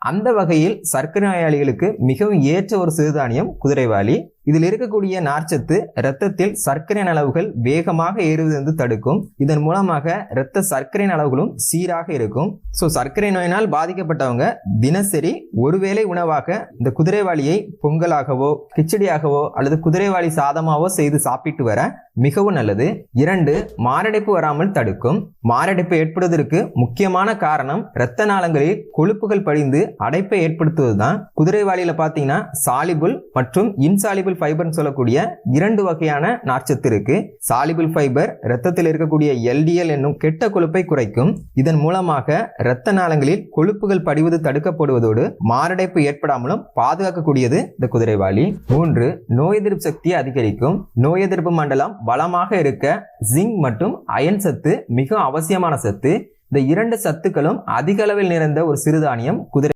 அந்த வகையில் சர்க்கரை நோயாளிகளுக்கு மிகவும் ஏற்ற ஒரு சிறுதானியம் குதிரைவாலி. இதில் இருக்கக்கூடிய நார்ச்சத்து இரத்தத்தில் சர்க்கரையின் அளவுகள் வேகமாக ஏறுவது தடுக்கும். இதன் மூலமாக இரத்த சர்க்கரையின் அளவுகளும் சீராக இருக்கும். சர்க்கரை நோயினால் பாதிக்கப்பட்டவங்க தினசரி ஒருவேளை உணவாக இந்த குதிரைவாலியை பொங்கலாகவோ கிச்சடியாகவோ அல்லது குதிரைவாலி சாதமாவோ செய்து சாப்பிட்டு வர மிகவும் நல்லது. 2, மாரடைப்பு வராமல் தடுக்கும். மாரடைப்பு ஏற்படுவதற்கு முக்கியமான காரணம் இரத்த நாளங்களில் கொழுப்புகள் படிந்து அடைப்பை ஏற்படுத்துவதுதான். குதிரைவாலியில பாத்தீங்கன்னா சாலிபிள் மற்றும் இன்சாலிபிள் ஃபைபர் சொல்லக்கூடிய 2 வகையான நார்ச்சத்து இருக்கு. சாலிபிள் ஃபைபர் இரத்தத்தில் இருக்கக்கூடிய LDL என்னும் கெட்ட கொழுப்பை குறைக்கும். இதன் மூலமாக இரத்த நாளங்களில் கொழுப்புகள் படிவது தடுக்கப்படுவதோடு மாரடைப்பு ஏற்படாமலும் பாதுகாக்கக்கூடியது இந்த குதிரைவாலி. 3, நோய் எதிர்ப்பு சக்தியை அதிகரிக்கும். நோய் எதிர்ப்பு மண்டலம் பலமாக இருக்க ஜிங்க் மற்றும் அயன் சத்து மிக அவசியமான சத்து. இந்த 2 சத்துக்களும் அதிக அளவில் நிறைந்த ஒரு சிறுதானியம் குதிரை